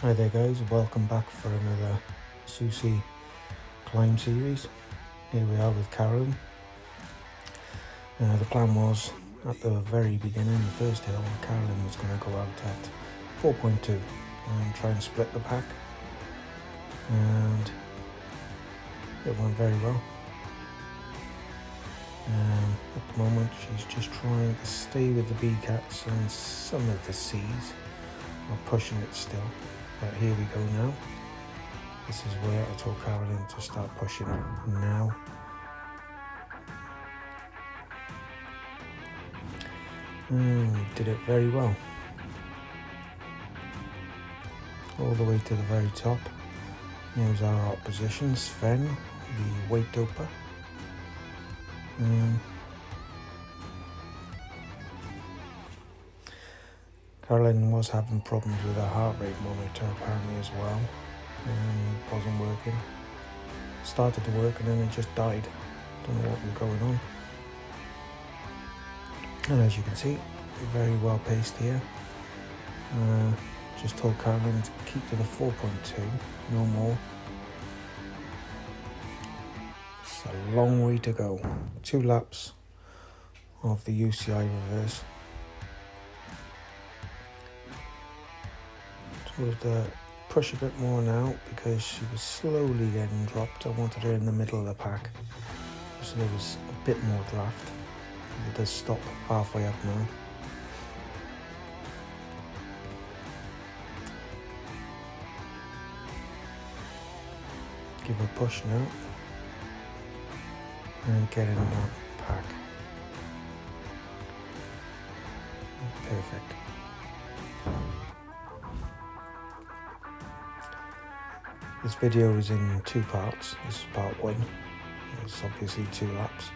Hi there guys, welcome back for another SUSI climb series. Here we are with Carolyn. The plan was at the very beginning, the first hill, Carolyn was going to go out at 4.2 and try and split the pack, and it went very well. At the moment she's just trying to stay with the B cats, and some of the C's are pushing it still. But here we go now. This is where I told Carolyn to start pushing now. And we did it very well. All the way to the very top. Here's our opposition, Sven, the weight doper. Carolyn was having problems with her heart rate monitor apparently as well. It wasn't working. Started to work and then it just died. Don't know what was going on. And as you can see, very well paced here. Just told Carolyn to keep to the 4.2, no more. It's a long way to go. 2 laps of the UCI reverse. Told her to push a bit more now because she was slowly getting dropped. I wanted her in the middle of the pack, so there was a bit more draft. It does stop halfway up now. Give her a push now and get in that pack. Perfect. This video is in 2 parts. This is part 1. It's obviously 2 laps.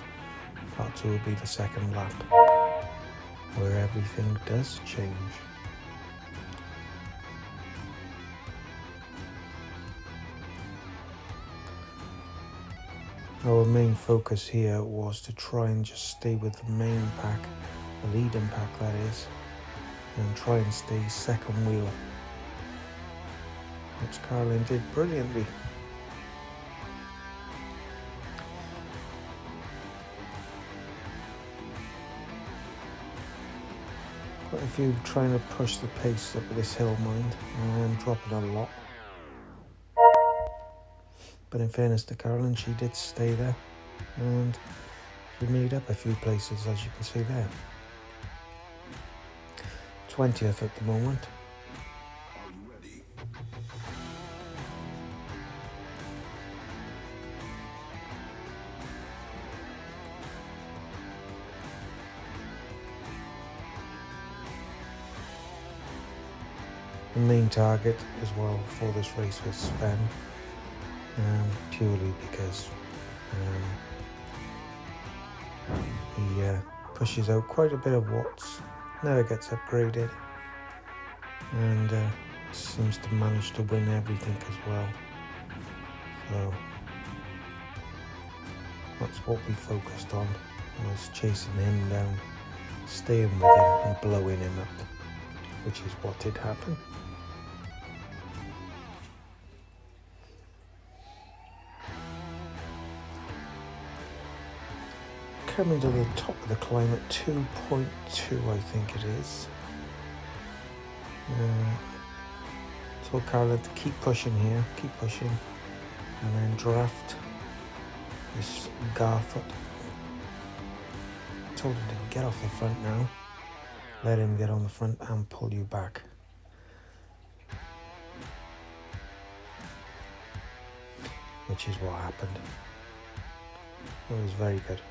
Part 2 will be the second lap, where everything does change. Our main focus here was to try and just stay with the main pack, the leading pack that is, and try and stay second wheel, which Carolyn did brilliantly. Quite a few trying to push the pace up this hill, mind, and dropping a lot. But in fairness to Carolyn, she did stay there, and she made up a few places, as you can see there. 20th at the moment. The main target as well for this race was Sven, purely because he pushes out quite a bit of watts, never gets upgraded, and seems to manage to win everything as well. So that's what we focused on, was chasing him down, staying with him and blowing him up, which is what did happen. Coming to the top of the climb at 2.2, I think it is. Told Carolyn to keep pushing here, keep pushing, and then draft this Garfoot. Told her to get off the front now, let him get on the front and pull you back. Which is what happened. It was very good.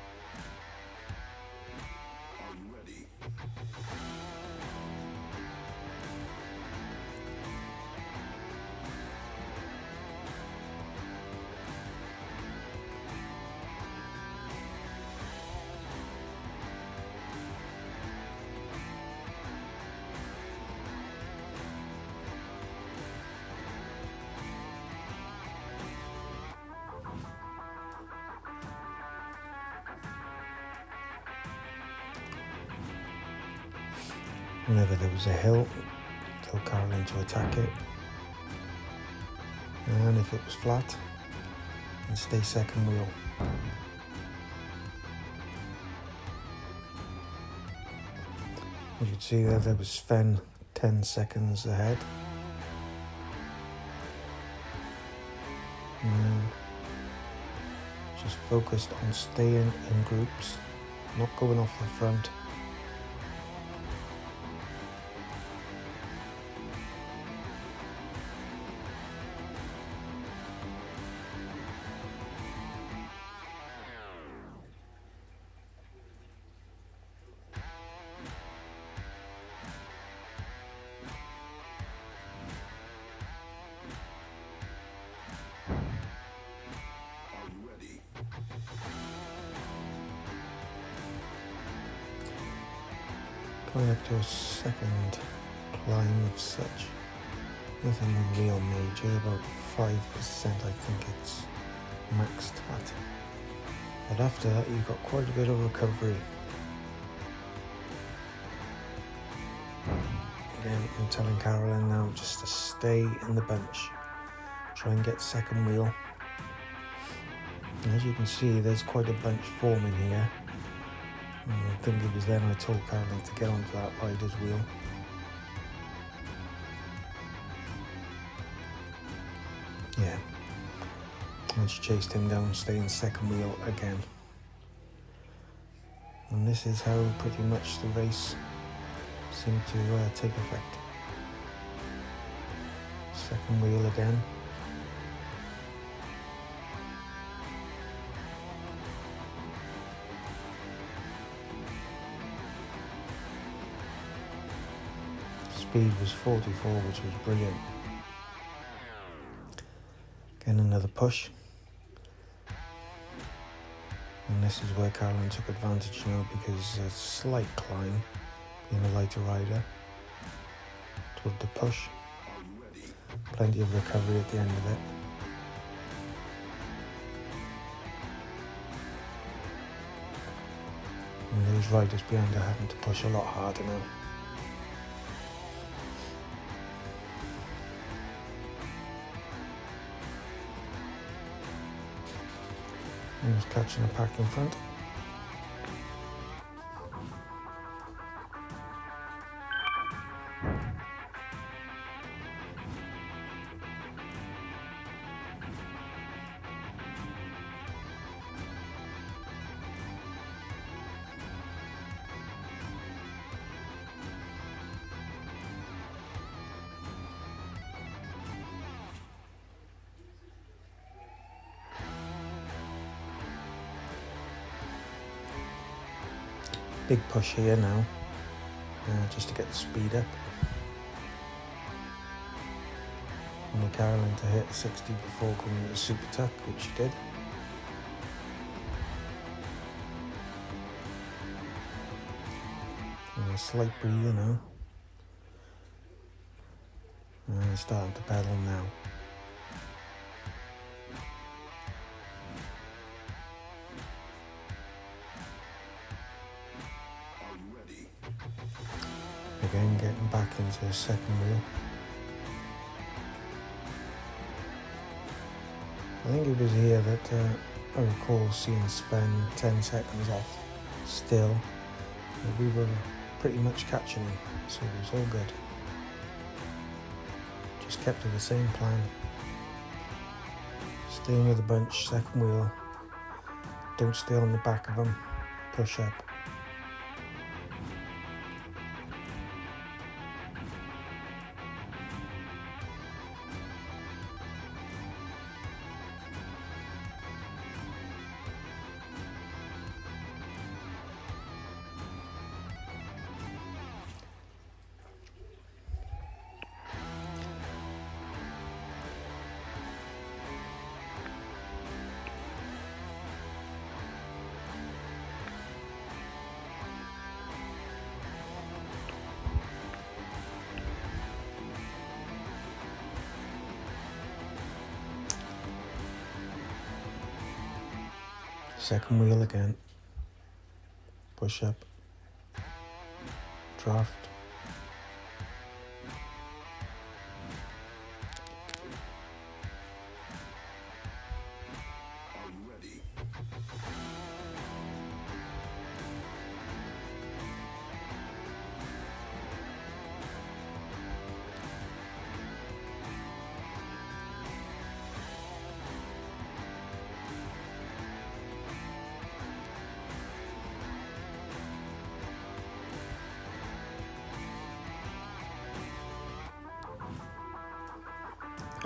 Whenever there was a hill, told Carolyn to attack it. and if it was flat, then stay second wheel. You can see there was Sven 10 seconds ahead. And just focused on staying in groups, not going off the front. Going up to a second climb of such. Nothing real major, about 5% I think it's maxed at. But after that you've got quite a bit of recovery. Again, I'm telling Carolyn now just to stay in the bunch. Try and get second wheel. And as you can see, there's quite a bunch forming here. I think it was then I told Carolyn to get onto that rider's wheel. Yeah. And she chased him down, staying second wheel again. And this is how pretty much the race seemed to take effect. Second wheel again. Speed was 44, which was brilliant. Again, another push. And this is where Carolyn took advantage now, because a slight climb, being a lighter rider, toward the push. Plenty of recovery at the end of it. And those riders behind her having to push a lot harder now. And was catching a pack in front. Big push here now, just to get the speed up. And Carolyn to hit 60 before going into super tuck, which she did. And a slight breather now. And starting to pedal now. Again, getting back into the second wheel. I think it was here that I recall seeing Sven 10 seconds off still. But we were pretty much catching him, so it was all good. Just kept to the same plan. Staying with the bunch, second wheel. Don't stay on the back of them. Push up. Second wheel again. Push up. Draft.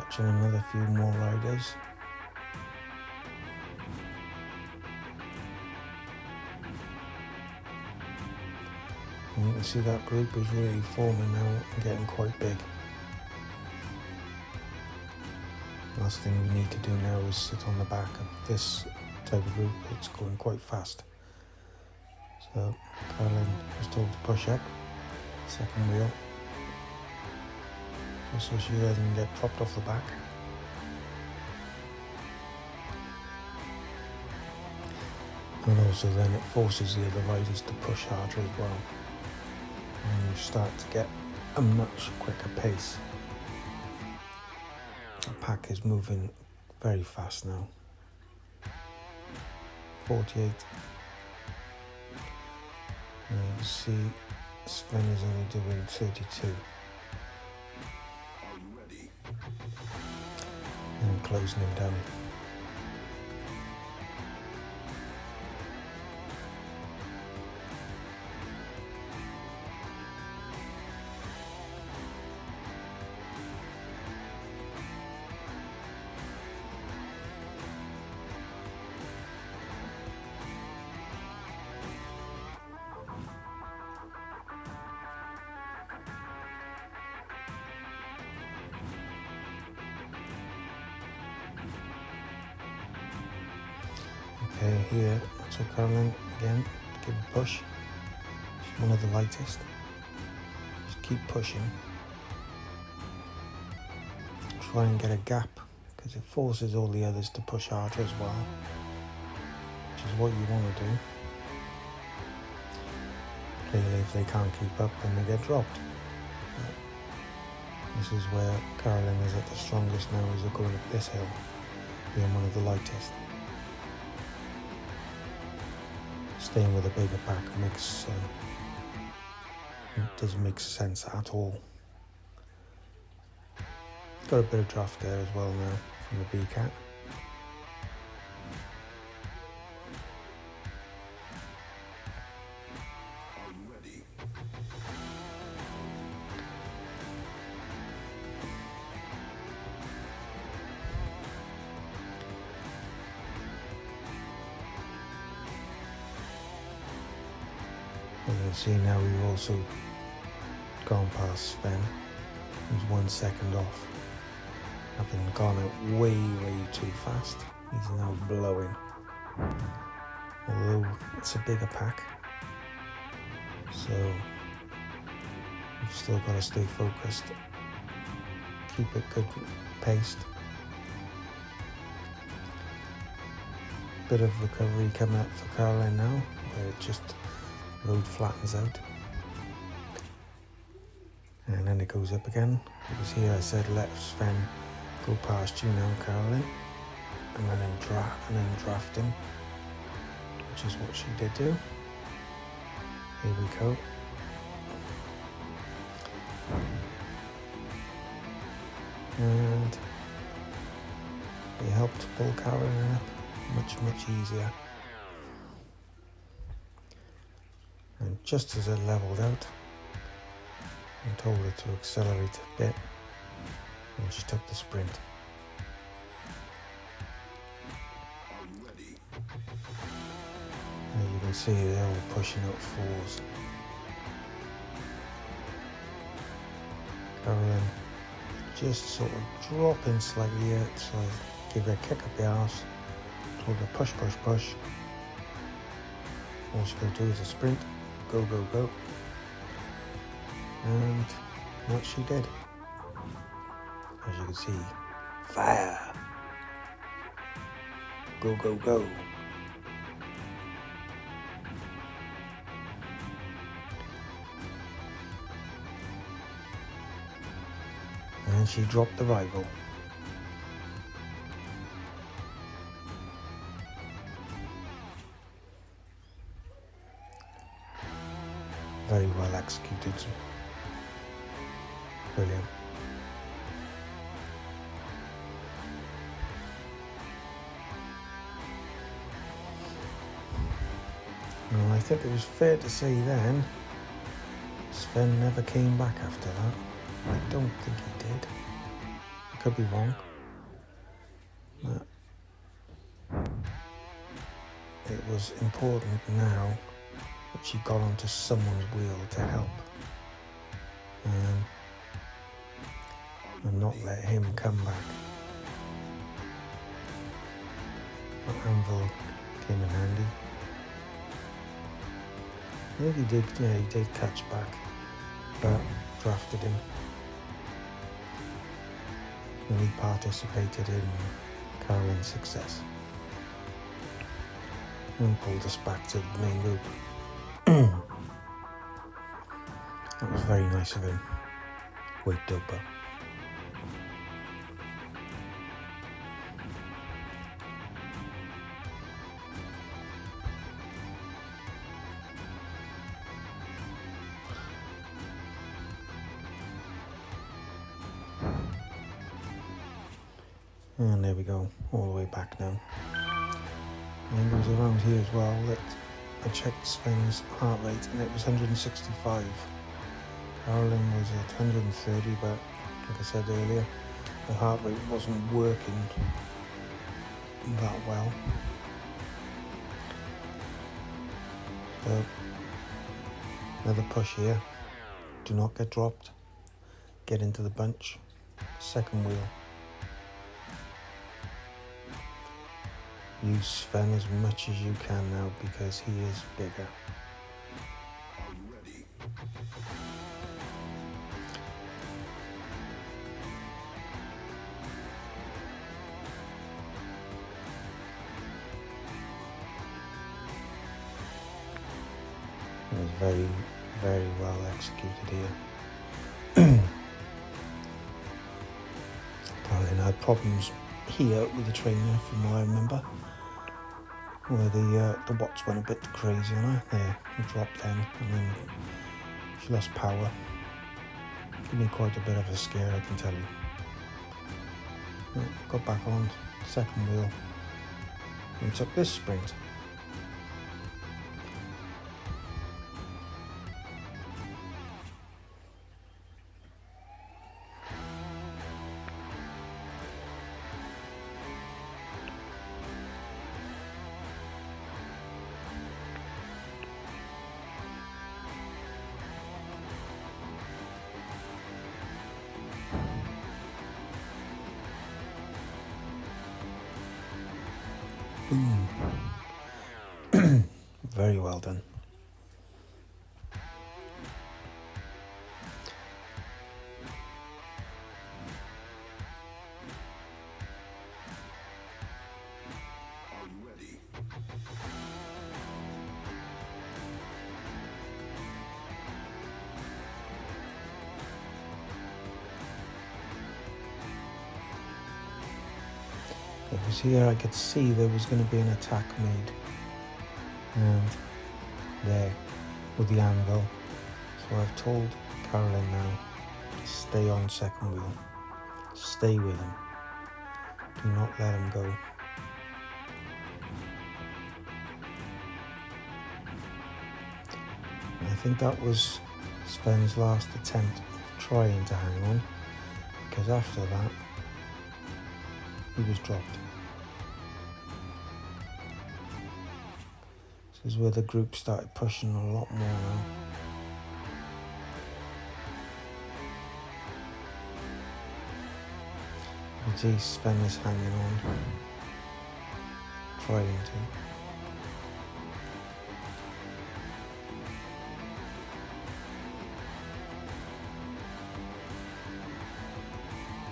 watching another few more riders. And you can see that group is really forming now and getting quite big. Last thing we need to do now is sit on the back of this type of group. It's going quite fast. So Caroline was told to push up, second wheel, just so she doesn't get dropped off the back. And also then it forces the other riders to push harder as well. And you start to get a much quicker pace. The pack is moving very fast now. 48. And you can see Sven is only doing 32. And closing him down. Okay, here, so Caroline again, give a push. She's one of the lightest. Just keep pushing. Try and get a gap, because it forces all the others to push harder as well, which is what you want to do. Clearly, if they can't keep up, then they get dropped. But this is where Caroline is at the strongest now, as they're going up this hill, being one of the lightest. Staying with a bigger pack doesn't make sense at all. Got a bit of draft there as well now from the B-Cat. As you can see now, we've also gone past Sven, who's 1 second off, having gone out way too fast. He's now blowing. Although it's a bigger pack, so you've still got to stay focused, keep it good paced. Bit of recovery coming up for Caroline now, where it just road flattens out, and then it goes up again. Because here I said let Sven go past you now, Caroline, and then draft him, which is what she did do. Here we go. And he helped pull Caroline up much easier. And just as it levelled out, I told her to accelerate a bit, and she took the sprint. As you can see, they're all pushing out fours. Caroline just sort of dropping slightly here, so I give her a kick up the arse, told her push. All she got to do is a sprint. Go. And what she did, as you can see, fire, go. And she dropped the rival. Very well executed. Brilliant. Well, I think it was fair to say then, Sven never came back after that. I don't think he did. could be wrong. But it was important now that she got onto someone's wheel to help. And not let him come back. That anvil came in handy. I think he did catch back, but drafted him. And he participated in Carolyn's success. And pulled us back to the main group. That was very nice of him. Wait, doper. And there we go, all the way back now. And it was around here as well that I checked Sven's heart rate and it was 165. Carolyn was at 130, but like I said earlier, the heart rate wasn't working that well. So, another push here. Do not get dropped. Get into the bunch. Second wheel. Use Sven as much as you can now because he is bigger. It was very, very well executed here. Carolyn had problems here with the trainer from what I remember, where the watts went a bit crazy on her. There, he dropped then, and then she lost power. Gave me quite a bit of a scare, I can tell you. Got back on, second wheel, and took this sprint. Boom. Very well done. It was here I could see there was going to be an attack made, and there with the anvil. So I've told Carolyn now to stay on second wheel, stay with him, do not let him go. And I think that was Sven's last attempt of trying to hang on, because after that he was dropped. This is where the group started pushing a lot more now. You can see Sven is hanging on, trying to.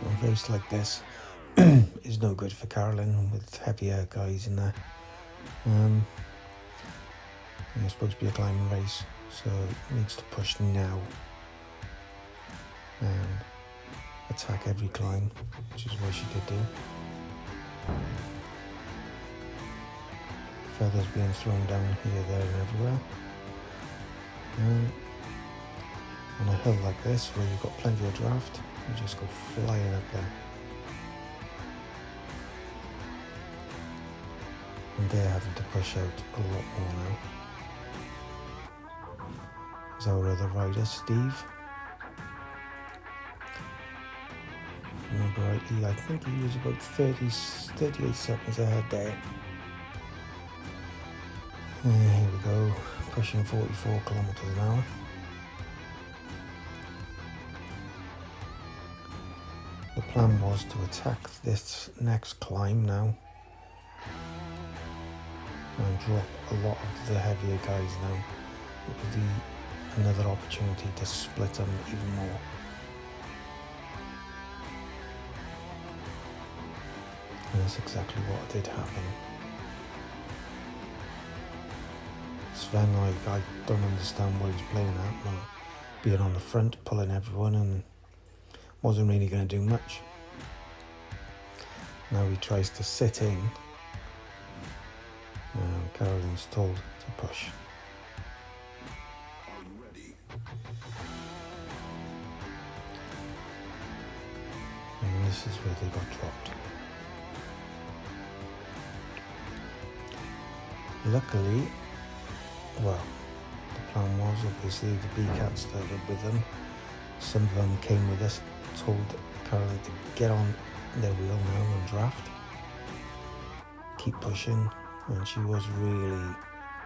A race like this is no good for Carolyn with heavier guys in there. It's supposed to be a climbing race, so it needs to push now and attack every climb, which is what she did do. Feathers being thrown down here, there and everywhere. On a hill like this, where you've got plenty of draft, you just go flying up there. And they're having to push out a lot more now. There's our other rider, Steve. And remember rightly, I think he was about 38 seconds ahead there. And here we go, pushing 44 kilometers an hour. The plan was to attack this next climb now and drop a lot of the heavier guys now. It would be another opportunity to split them even more. And that's exactly what did happen. Sven, I don't understand what he's playing at, like, being on the front, pulling everyone, and wasn't really going to do much. Now he tries to sit in, and Carolyn's told to push. And this is where they got dropped. Luckily, well, the plan was obviously the B-Cat started with them. Some of them came with us, told Carolyn to get on their wheel now and draft. Keep pushing, and she was really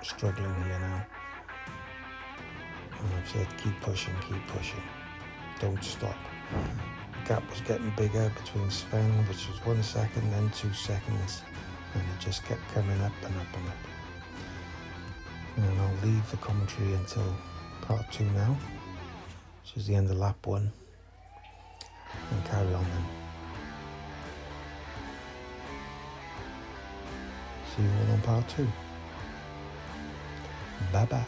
struggling here now. And I've said keep pushing, don't stop. The gap was getting bigger between Sven, which was 1 second, then 2 seconds, and it just kept coming up and up and up. And I'll leave the commentary until part 2 now, which is the end of lap 1, and carry on then. See you all on part 2. Bye bye.